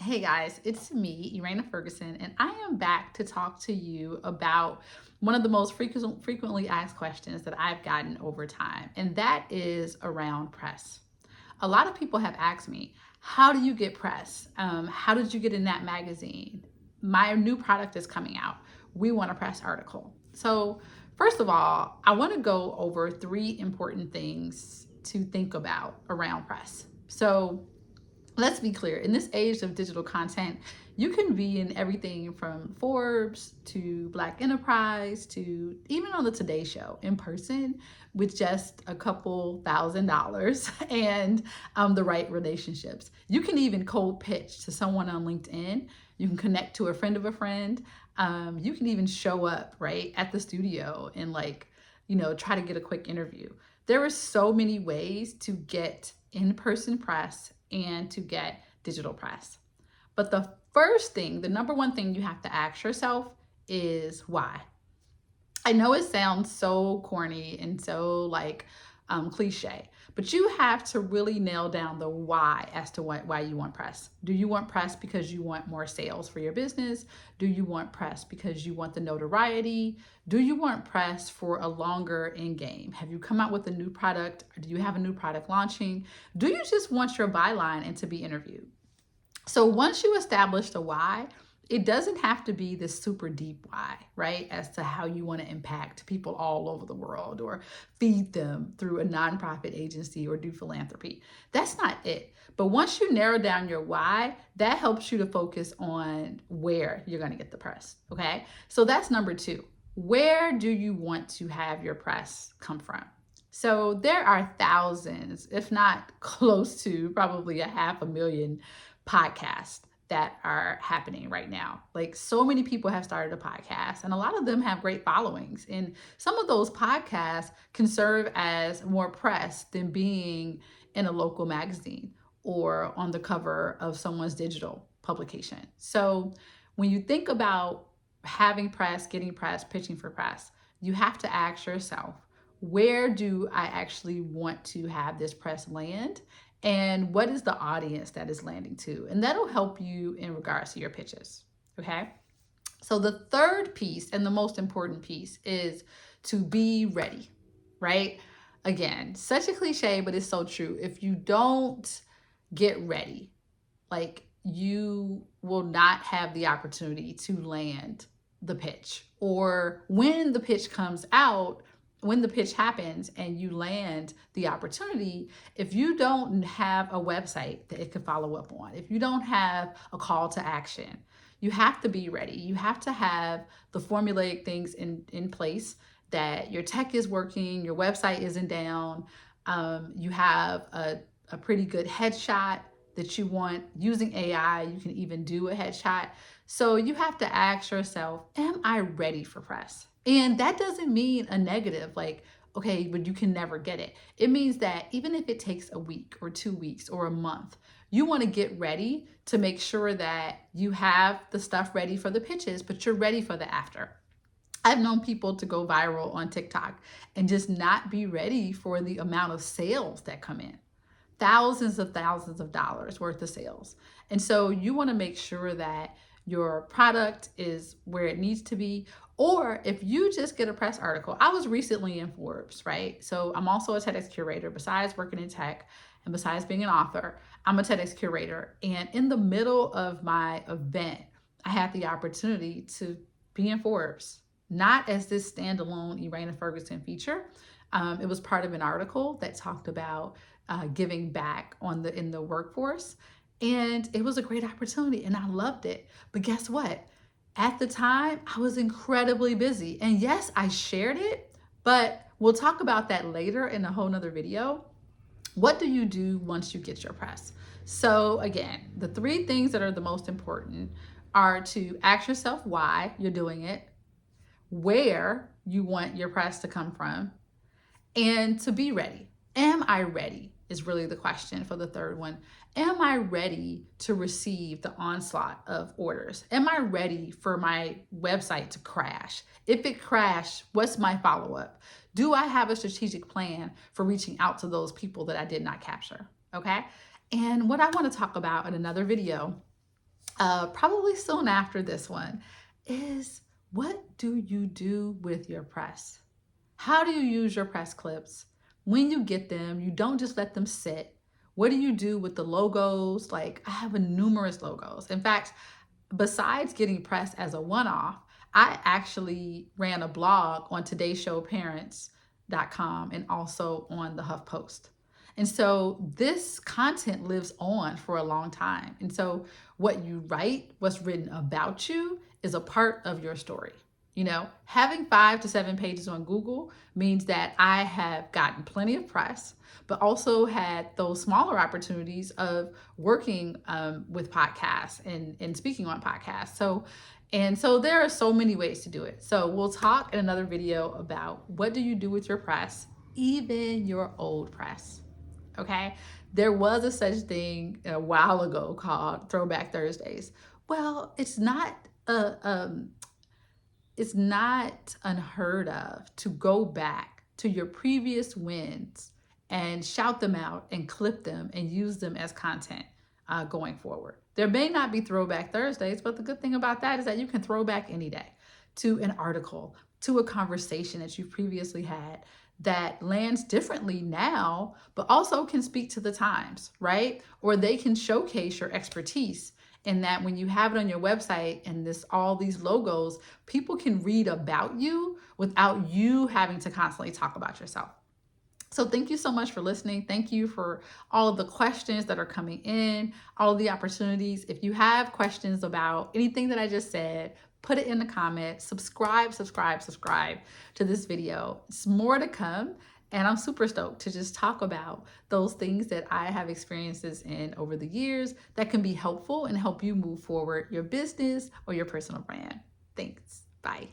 Hey guys, it's me, Eraina Ferguson, and I am back to talk to you about one of the most frequently asked questions that I've gotten over time, and that is around press. A lot of people have asked me, how do you get press? How did you get in that magazine? My new product is coming out. We want a press article. So, first of all, I want to go over three important things to think about around press. So, let's be clear, in this age of digital content, you can be in everything from Forbes to Black Enterprise to even on the Today Show in person with just a couple $1,000 and the right relationships. You can even cold pitch to someone on LinkedIn. You can connect to a friend of a friend. You can even show up right at the studio and try to get a quick interview. There are so many ways to get in-person press and to get digital press. But the first thing, the number one thing you have to ask yourself is why. I know it sounds so corny and so cliche, but you have to really nail down the why as to why you want press. Do you want press because you want more sales for your business? Do you want press because you want the notoriety? Do you want press for a longer end game? Have you come out with a new product? Or do you have a new product launching? Do you just want your byline and to be interviewed? So once you establish the why, it doesn't have to be this super deep why, right? As to how you want to impact people all over the world or feed them through a nonprofit agency or do philanthropy. That's not it. But once you narrow down your why, that helps you to focus on where you're going to get the press, okay? So that's number two. Where do you want to have your press come from? So there are thousands, if not close to probably 500,000 podcasts that are happening right now. Like, so many people have started a podcast and a lot of them have great followings. And some of those podcasts can serve as more press than being in a local magazine or on the cover of someone's digital publication. So when you think about having press, getting press, pitching for press, you have to ask yourself, where do I actually want to have this press land? And what is the audience that is landing to? And that'll help you in regards to your pitches, okay? So the third piece and the most important piece is to be ready, right? Again, such a cliche, but it's so true. If you don't get ready, you will not have the opportunity to land the pitch. Or when the pitch comes out, when the pitch happens and you land the opportunity, if you don't have a website that it can follow up on, if you don't have a call to action, you have to be ready. You have to have the formulaic things in place, that your tech is working, your website isn't down, you have a pretty good headshot that you want. Using AI, you can even do a headshot. So you have to ask yourself, am I ready for press? And that doesn't mean a negative, okay, but you can never get it. It means that even if it takes a week or 2 weeks or a month, you want to get ready to make sure that you have the stuff ready for the pitches, but you're ready for the after. I've known people to go viral on TikTok and just not be ready for the amount of sales that come in. Thousands of dollars worth of sales. And so you want to make sure that your product is where it needs to be. Or if you just get a press article, I was recently in Forbes, right? So I'm also a TEDx curator. Besides working in tech and besides being an author, I'm a TEDx curator. And in the middle of my event, I had the opportunity to be in Forbes, not as this standalone Eraina Ferguson feature. It was part of an article that talked about giving back in the workforce. And it was a great opportunity and I loved it. But guess what? At the time, I was incredibly busy. And yes, I shared it, but we'll talk about that later in a whole nother video. What do you do once you get your press? So again, the three things that are the most important are to ask yourself why you're doing it, where you want your press to come from, and to be ready. Am I ready is really the question for the third one. Am I ready to receive the onslaught of orders? Am I ready for my website to crash? If it crashed, what's my follow-up? Do I have a strategic plan for reaching out to those people that I did not capture? Okay. And what I want to talk about in another video probably soon after this one, is what do you do with your press? How do you use your press clips? When you get them, you don't just let them sit. What do you do with the logos? Like, I have numerous logos. In fact, besides getting pressed as a one-off, I actually ran a blog on todayshowparents.com and also on the HuffPost. And so this content lives on for a long time. And so what you write, what's written about you, is a part of your story. You know, having 5 to 7 pages on Google means that I have gotten plenty of press, but also had those smaller opportunities of working with podcasts and speaking on podcasts. So there are so many ways to do it. So we'll talk in another video about what do you do with your press, even your old press. Okay, there was a such thing a while ago called Throwback Thursdays. Well, it's not unheard of to go back to your previous wins and shout them out and clip them and use them as content going forward. There may not be Throwback Thursdays, but the good thing about that is that you can throw back any day to an article, to a conversation that you've previously had that lands differently now, but also can speak to the times, right? Or they can showcase your expertise in that when you have it on your website and all these logos, people can read about you without you having to constantly talk about yourself. So thank you so much for listening. Thank you for all of the questions that are coming in, all of the opportunities. If you have questions about anything that I just said, put it in the comments, subscribe to this video. It's more to come. And I'm super stoked to just talk about those things that I have experiences in over the years that can be helpful and help you move forward your business or your personal brand. Thanks. Bye.